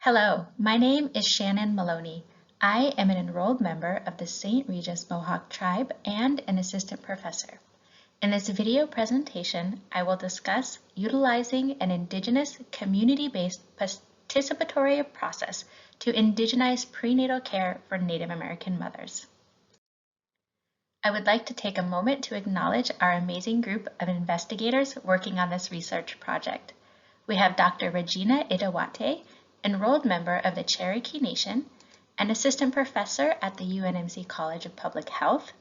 Hello, my name is Shannon Maloney. I am an enrolled member of the St. Regis Mohawk Tribe and an assistant professor. In this video presentation, I will discuss utilizing an Indigenous community-based participatory process to indigenize prenatal care for Native American mothers. I would like to take a moment to acknowledge our amazing group of investigators working on this research project. We have Dr. Regina Idawate, enrolled member of the Cherokee Nation, an assistant professor at the UNMC College of Public Health,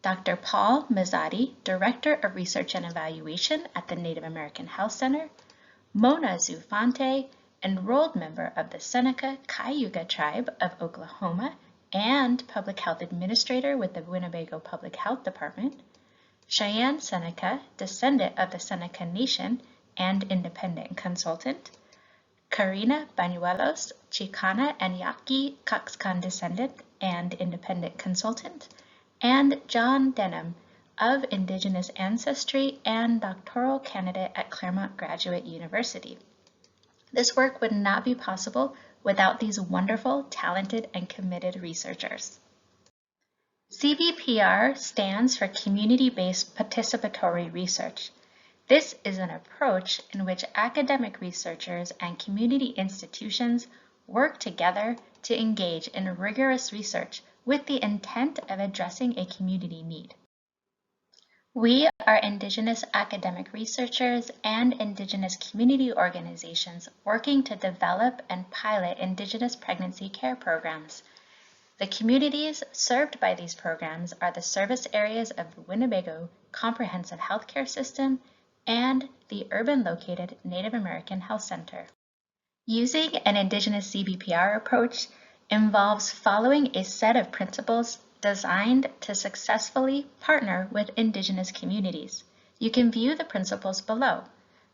Dr. Paul Mazzotti, Director of Research and Evaluation at the Native American Health Center, Mona Zufante, enrolled member of the Seneca Cayuga Tribe of Oklahoma and Public Health Administrator with the Winnebago Public Health Department, Cheyenne Seneca, descendant of the Seneca Nation and independent consultant, Karina Bañuelos, Chicana and Yaqui Coxcan descendant and independent consultant, and John Denham of Indigenous ancestry and doctoral candidate at Claremont Graduate University. This work would not be possible without these wonderful, talented, and committed researchers. CBPR stands for Community-Based Participatory Research. This is an approach in which academic researchers and community institutions work together to engage in rigorous research with the intent of addressing a community need. We are Indigenous academic researchers and Indigenous community organizations working to develop and pilot Indigenous pregnancy care programs. The communities served by these programs are the service areas of the Winnebago Comprehensive Healthcare System and the urban-located Native American Health Center. Using an Indigenous CBPR approach involves following a set of principles designed to successfully partner with Indigenous communities. You can view the principles below.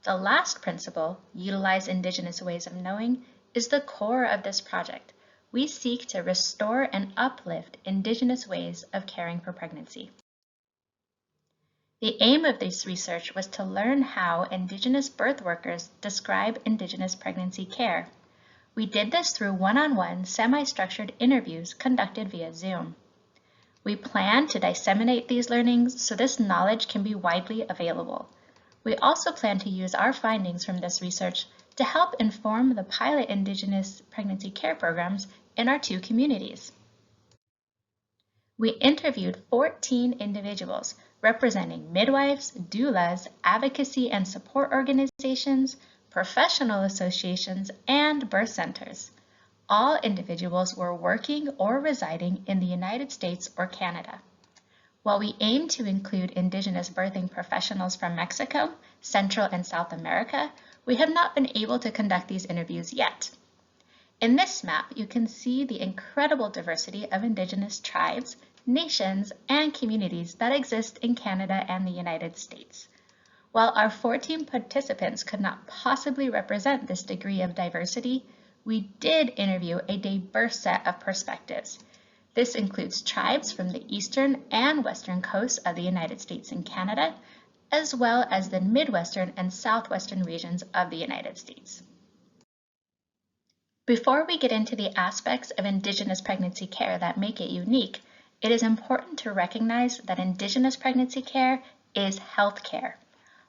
The last principle, utilize Indigenous ways of knowing, is the core of this project. We seek to restore and uplift Indigenous ways of caring for pregnancy. The aim of this research was to learn how Indigenous birth workers describe Indigenous pregnancy care. We did this through one-on-one, semi-structured interviews conducted via Zoom. We plan to disseminate these learnings so this knowledge can be widely available. We also plan to use our findings from this research to help inform the pilot Indigenous pregnancy care programs in our two communities. We interviewed 14 individuals representing midwives, doulas, advocacy and support organizations, professional associations, and birth centers. All individuals were working or residing in the United States or Canada. While we aim to include Indigenous birthing professionals from Mexico, Central and South America, we have not been able to conduct these interviews yet. In this map, you can see the incredible diversity of Indigenous tribes, nations, and communities that exist in Canada and the United States. While our 14 participants could not possibly represent this degree of diversity, we did interview a diverse set of perspectives. This includes tribes from the eastern and western coasts of the United States and Canada, as well as the Midwestern and Southwestern regions of the United States. Before we get into the aspects of Indigenous pregnancy care that make it unique, it is important to recognize that Indigenous pregnancy care is health care.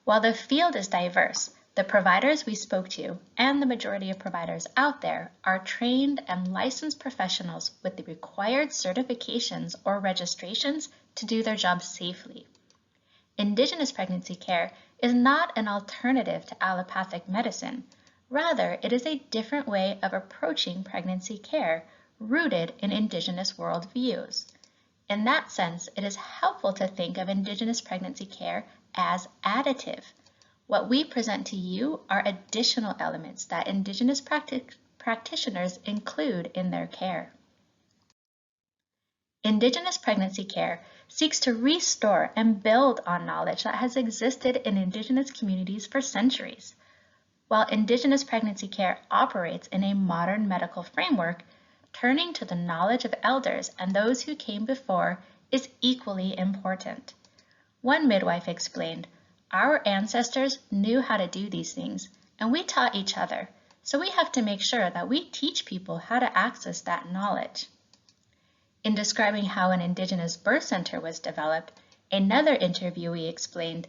While the field is diverse, the providers we spoke to, and the majority of providers out there, are trained and licensed professionals with the required certifications or registrations to do their jobs safely. Indigenous pregnancy care is not an alternative to allopathic medicine. Rather, it is a different way of approaching pregnancy care, rooted in Indigenous worldviews. In that sense, it is helpful to think of Indigenous pregnancy care as additive. What we present to you are additional elements that Indigenous practitioners include in their care. Indigenous pregnancy care seeks to restore and build on knowledge that has existed in Indigenous communities for centuries. While Indigenous pregnancy care operates in a modern medical framework, turning to the knowledge of elders and those who came before is equally important. One midwife explained, "Our ancestors knew how to do these things, and we taught each other. So we have to make sure that we teach people how to access that knowledge. In describing how an Indigenous birth center was developed, another interviewee explained,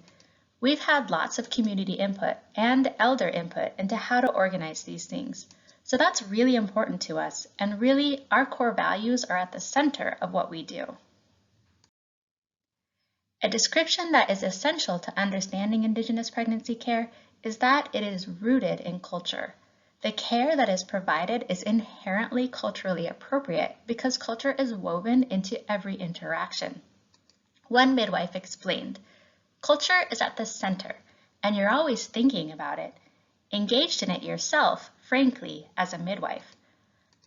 "We've had lots of community input and elder input into how to organize these things. So that's really important to us, and really our core values are at the center of what we do." A description that is essential to understanding Indigenous pregnancy care is that it is rooted in culture. The care that is provided is inherently culturally appropriate because culture is woven into every interaction. One midwife explained, "Culture is at the center, and you're always thinking about it, engaged in it yourself, frankly, as a midwife."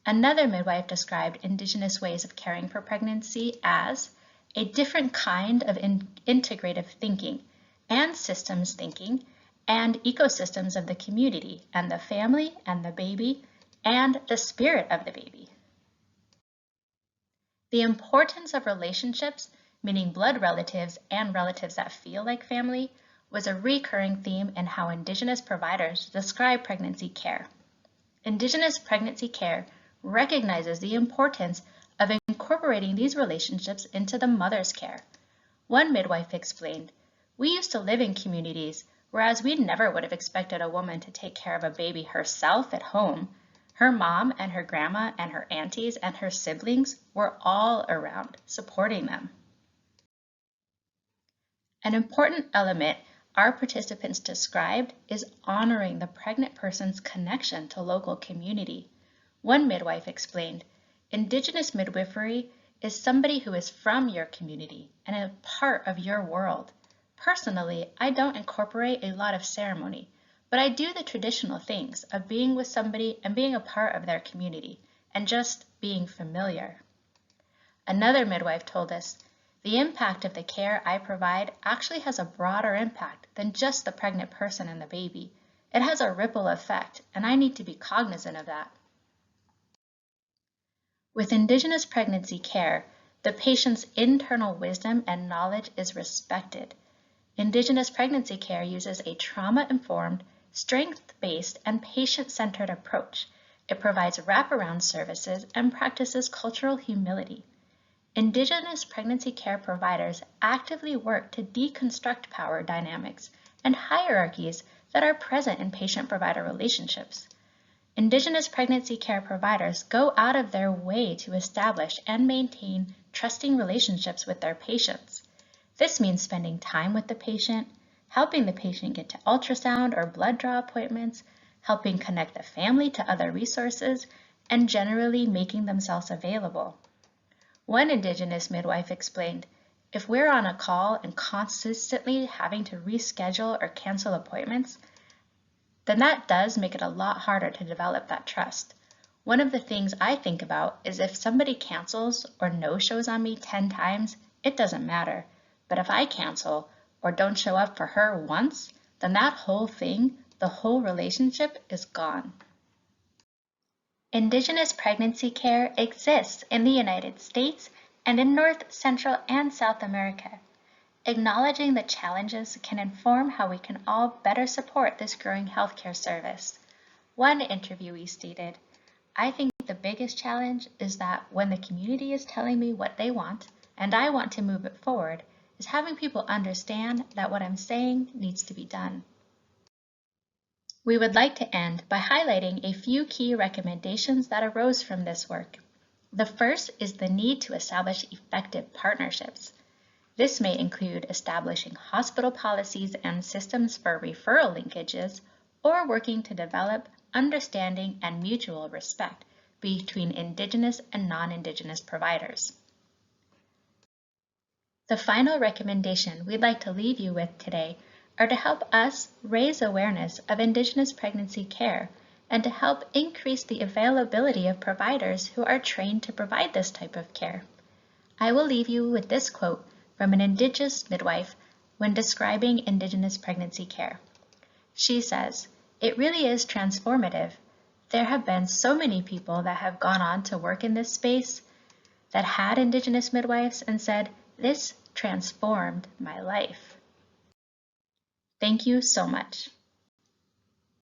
Another midwife described Indigenous ways of caring for pregnancy as a different kind of integrative thinking and systems thinking and ecosystems of the community and the family and the baby and the spirit of the baby. The importance of relationships, meaning blood relatives and relatives that feel like family, was a recurring theme in how Indigenous providers describe pregnancy care. Indigenous pregnancy care recognizes the importance of incorporating these relationships into the mother's care. One midwife explained, "We used to live in communities, whereas we never would have expected a woman to take care of a baby herself at home. Her mom and her grandma and her aunties and her siblings were all around, supporting them." An important element our participants described is honoring the pregnant person's connection to local community. One midwife explained, "Indigenous midwifery is somebody who is from your community and a part of your world. Personally, I don't incorporate a lot of ceremony, but I do the traditional things of being with somebody and being a part of their community and just being familiar." Another midwife told us, "The impact of the care I provide actually has a broader impact than just the pregnant person and the baby. It has a ripple effect, and I need to be cognizant of that." With Indigenous pregnancy care, the patient's internal wisdom and knowledge is respected. Indigenous pregnancy care uses a trauma-informed, strength-based, and patient-centered approach. It provides wraparound services and practices cultural humility. Indigenous pregnancy care providers actively work to deconstruct power dynamics and hierarchies that are present in patient-provider relationships. Indigenous pregnancy care providers go out of their way to establish and maintain trusting relationships with their patients. This means spending time with the patient, helping the patient get to ultrasound or blood draw appointments, helping connect the family to other resources, and generally making themselves available. One Indigenous midwife explained, "If we're on a call and consistently having to reschedule or cancel appointments, then that does make it a lot harder to develop that trust. One of the things I think about is if somebody cancels or no-shows on me 10 times, it doesn't matter. But if I cancel or don't show up for her once, then that whole thing, the whole relationship is gone." Indigenous pregnancy care exists in the United States and in North, Central, and South America. Acknowledging the challenges can inform how we can all better support this growing healthcare service. One interviewee stated, "I think the biggest challenge is that when the community is telling me what they want and I want to move it forward, is having people understand that what I'm saying needs to be done." We would like to end by highlighting a few key recommendations that arose from this work. The first is the need to establish effective partnerships. This may include establishing hospital policies and systems for referral linkages, or working to develop understanding and mutual respect between Indigenous and non-Indigenous providers. The final recommendation we'd like to leave you with today are to help us raise awareness of Indigenous pregnancy care and to help increase the availability of providers who are trained to provide this type of care. I will leave you with this quote from an Indigenous midwife when describing Indigenous pregnancy care. She says, "It really is transformative. There have been so many people that have gone on to work in this space that had Indigenous midwives and said, 'This transformed my life.'" Thank you so much.